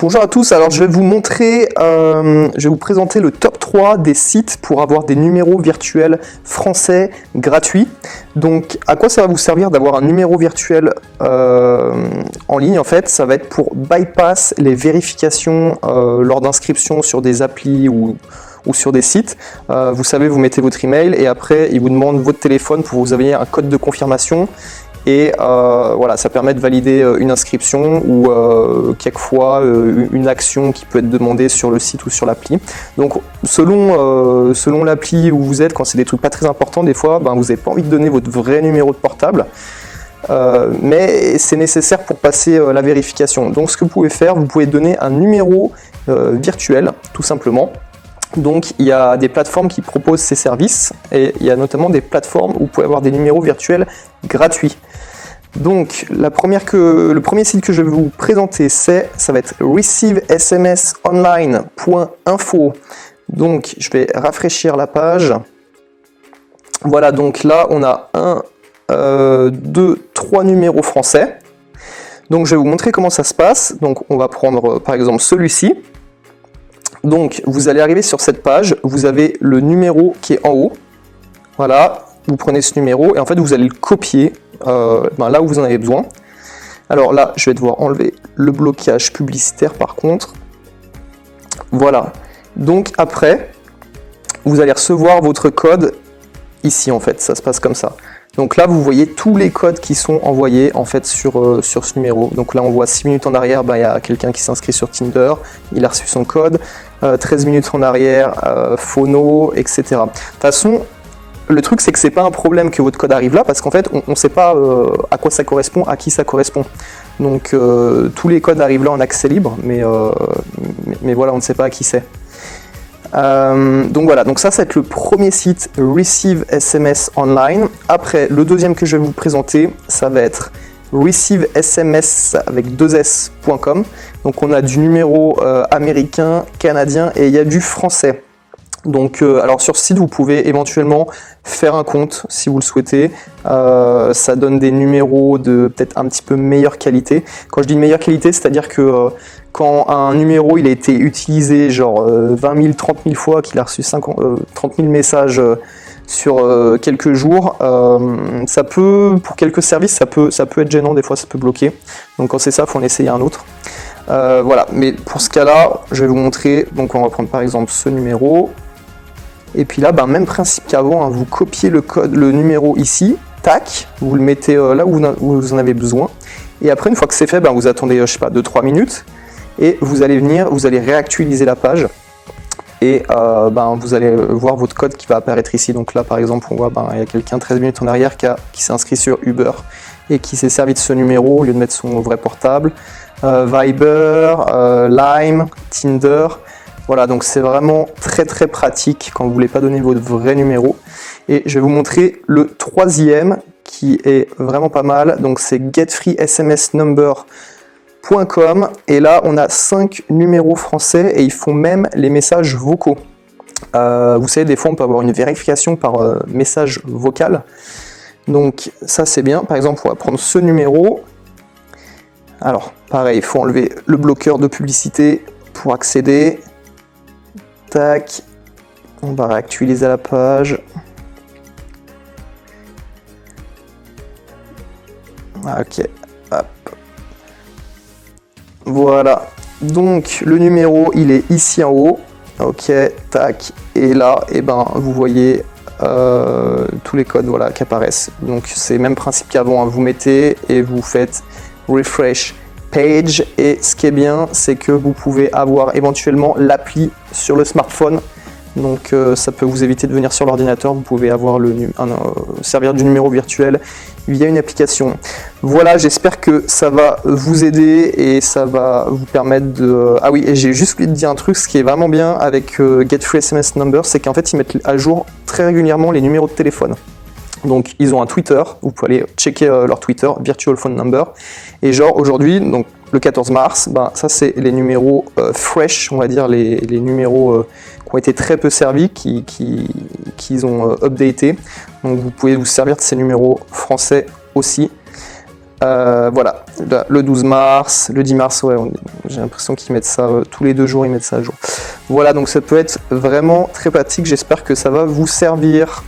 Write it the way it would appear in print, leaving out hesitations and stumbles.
Bonjour à tous, alors je vais vous montrer, je vais vous présenter le top 3 des sites pour avoir des numéros virtuels français gratuits. Donc à quoi ça va vous servir d'avoir un numéro virtuel en ligne? En fait, ça va être pour bypass les vérifications lors d'inscription sur des applis ou sur des sites. Vous savez, vous mettez votre email et après il vous demande votre téléphone pour vous envoyer un code de confirmation. Et voilà, ça permet de valider une inscription ou quelquefois une action qui peut être demandée sur le site ou sur l'appli. Donc selon l'appli où vous êtes, quand c'est des trucs pas très importants, des fois vous n'avez pas envie de donner votre vrai numéro de portable, mais c'est nécessaire pour passer la vérification. Donc ce que vous pouvez faire, vous pouvez donner un numéro virtuel, tout simplement. Donc il y a des plateformes qui proposent ces services et il y a notamment des plateformes où vous pouvez avoir des numéros virtuels gratuits. Donc le premier site que je vais vous présenter, ça va être receivesmsonline.info. Donc je vais rafraîchir la page. Voilà, donc là on a 1, 2, 3 numéros français. Donc je vais vous montrer comment ça se passe. Donc on va prendre par exemple celui-ci. Donc vous allez arriver sur cette page, vous avez le numéro qui est en haut. Voilà, vous prenez ce numéro et en fait vous allez le copier là où vous en avez besoin. Alors là, je vais devoir enlever le blocage publicitaire par contre. Voilà, donc après, vous allez recevoir votre code ici en fait, ça se passe comme ça. Donc là, vous voyez tous les codes qui sont envoyés en fait sur ce numéro. Donc là, on voit 6 minutes en arrière, il y a quelqu'un qui s'inscrit sur Tinder, il a reçu son code. 13 minutes en arrière, phono, etc. De toute façon, le truc c'est que c'est pas un problème que votre code arrive là, parce qu'en fait, on ne sait pas à quoi ça correspond, à qui ça correspond. Donc tous les codes arrivent là en accès libre, mais voilà, on ne sait pas à qui c'est. Donc voilà, donc ça va être le premier site Receive SMS Online. Après, le deuxième que je vais vous présenter, ça va être receivesms avec 2s.com. Donc on a du numéro américain, canadien et il y a du français. Donc alors sur ce site vous pouvez éventuellement faire un compte si vous le souhaitez. Ça donne des numéros de peut-être un petit peu meilleure qualité. Quand je dis meilleure qualité, c'est-à-dire que quand un numéro il a été utilisé genre 20 000, 30 000 fois, qu'il a reçu 30 000 messages sur quelques jours, ça peut, pour quelques services, ça peut être gênant, des fois ça peut bloquer. Donc quand c'est ça, il faut en essayer un autre. Voilà, mais pour ce cas-là, je vais vous montrer. Donc on va prendre par exemple ce numéro. Et puis là, même principe qu'avant, vous copiez le code, le numéro ici, tac, vous le mettez là où vous en avez besoin. Et après, une fois que c'est fait, vous attendez, je sais pas, 2-3 minutes. Et vous allez venir, vous allez réactualiser la page. Et vous allez voir votre code qui va apparaître ici. Donc là, par exemple, on voit il y a quelqu'un 13 minutes en arrière qui s'est inscrit sur Uber et qui s'est servi de ce numéro au lieu de mettre son vrai portable. Viber, Lime, Tinder. Voilà, donc c'est vraiment très très pratique quand vous ne voulez pas donner votre vrai numéro. Et je vais vous montrer le troisième qui est vraiment pas mal. Donc c'est getfreesmsnumber.com et là on a 5 numéros français et ils font même les messages vocaux. Vous savez, des fois on peut avoir une vérification par message vocal. Donc ça c'est bien. Par exemple, on va prendre ce numéro. Alors pareil, il faut enlever le bloqueur de publicité pour accéder. Tac, on va réactualiser la page. Ok, hop. Voilà, donc le numéro il est ici en haut. Ok, tac, et là, vous voyez tous les codes qui apparaissent. Donc c'est le même principe qu'avant, vous mettez et vous faites refresh page, et ce qui est bien c'est que vous pouvez avoir éventuellement l'appli sur le smartphone, donc ça peut vous éviter de venir sur l'ordinateur. Vous pouvez avoir servir du numéro virtuel via une application. Voilà, j'espère que ça va vous aider et ça va vous permettre de... Ah oui, et j'ai juste oublié de dire un truc, ce qui est vraiment bien avec getfreesmsnumber, c'est qu'en fait ils mettent à jour très régulièrement les numéros de téléphone. Donc ils ont un Twitter, vous pouvez aller checker leur Twitter, Virtual Phone Number. Et genre aujourd'hui, donc le 14 mars, ça c'est les numéros fresh, on va dire les numéros qui ont été très peu servis, qu'ils ont updaté. Donc vous pouvez vous servir de ces numéros français aussi. Voilà, le 12 mars, le 10 mars, ouais, j'ai l'impression qu'ils mettent ça tous les 2 jours, ils mettent ça à jour. Voilà, donc ça peut être vraiment très pratique, j'espère que ça va vous servir.